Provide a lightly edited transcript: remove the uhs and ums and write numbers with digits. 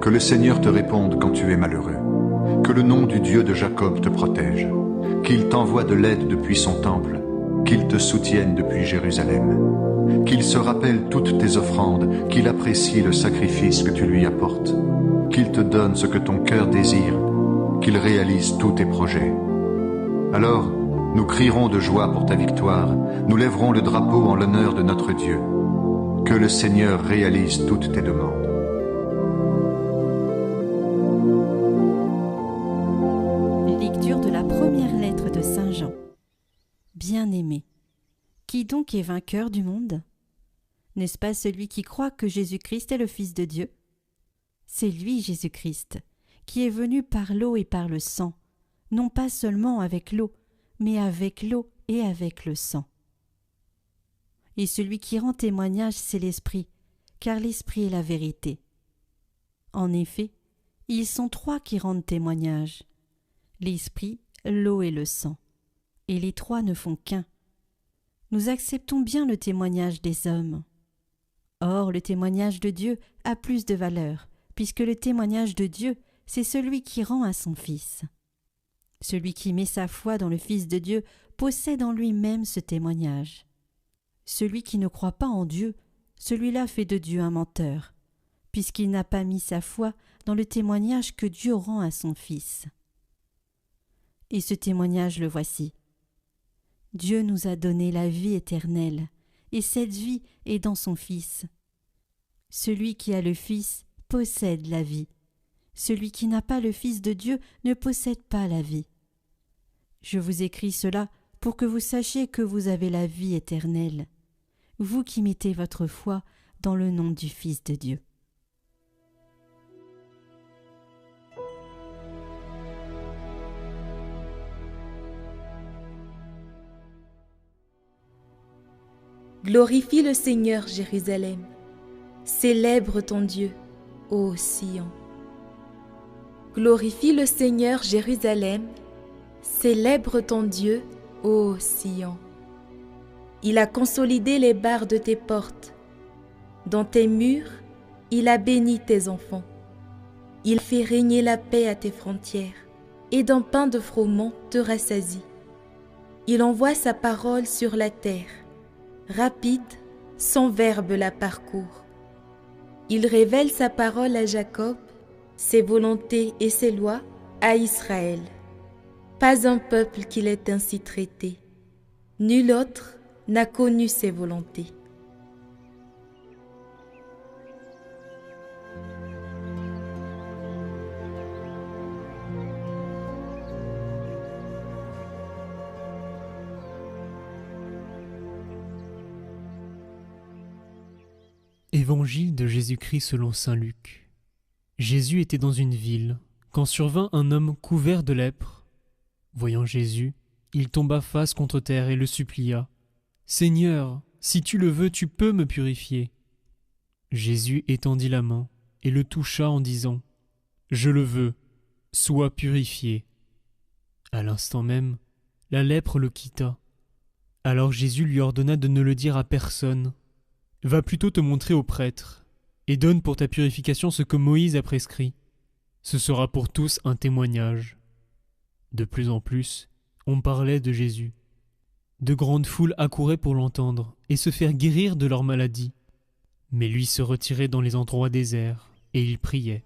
Que le Seigneur te réponde quand tu es malheureux. Que le nom du Dieu de Jacob te protège. Qu'il t'envoie de l'aide depuis son temple. Qu'il te soutienne depuis Jérusalem. Qu'il se rappelle toutes tes offrandes. Qu'il apprécie le sacrifice que tu lui apportes. Qu'il te donne ce que ton cœur désire. Qu'il réalise tous tes projets. Alors, nous crierons de joie pour ta victoire. Nous lèverons le drapeau en l'honneur de notre Dieu. Que le Seigneur réalise toutes tes demandes. Lecture de la première lettre de Saint Jean. Bien-aimé, qui donc est vainqueur du monde? N'est-ce pas celui qui croit que Jésus-Christ est le Fils de Dieu? C'est lui, Jésus-Christ, qui est venu par l'eau et par le sang, non pas seulement avec l'eau, mais avec l'eau et avec le sang. Et celui qui rend témoignage, c'est l'Esprit, car l'Esprit est la vérité. En effet, ils sont trois qui rendent témoignage, l'Esprit, l'eau et le sang, et les trois ne font qu'un. Nous acceptons bien le témoignage des hommes. Or, le témoignage de Dieu a plus de valeur, puisque le témoignage de Dieu, c'est celui qui rend à son Fils. Celui qui met sa foi dans le Fils de Dieu possède en lui-même ce témoignage. Celui qui ne croit pas en Dieu, celui-là fait de Dieu un menteur, puisqu'il n'a pas mis sa foi dans le témoignage que Dieu rend à son Fils. Et ce témoignage le voici. Dieu nous a donné la vie éternelle, et cette vie est dans son Fils. Celui qui a le Fils possède la vie. Celui qui n'a pas le Fils de Dieu ne possède pas la vie. Je vous écris cela pour que vous sachiez que vous avez la vie éternelle, vous qui mettez votre foi dans le nom du Fils de Dieu. Glorifie le Seigneur, Jérusalem. Célèbre ton Dieu, ô Sion. Glorifie le Seigneur, Jérusalem. Célèbre ton Dieu, ô Sion. Il a consolidé les barres de tes portes. Dans tes murs, il a béni tes enfants. Il fait régner la paix à tes frontières, et d'un pain de froment te rassasie. Il envoie sa parole sur la terre. Rapide, son verbe la parcourt. Il révèle sa parole à Jacob, ses volontés et ses lois à Israël. Pas un peuple qui l'ait ainsi traité. Nul autre n'a connu ses volontés. Évangile de Jésus-Christ selon saint Luc. Jésus était dans une ville, quand survint un homme couvert de lèpre. Voyant Jésus, il tomba face contre terre et le supplia. « Seigneur, si tu le veux, tu peux me purifier. » Jésus étendit la main et le toucha en disant « Je le veux, sois purifié. » À l'instant même, la lèpre le quitta. Alors Jésus lui ordonna de ne le dire à personne. « Va plutôt te montrer au prêtre, et donne pour ta purification ce que Moïse a prescrit. Ce sera pour tous un témoignage. » De plus en plus, on parlait de Jésus. De grandes foules accouraient pour l'entendre et se faire guérir de leur maladie. Mais lui se retirait dans les endroits déserts, et il priait.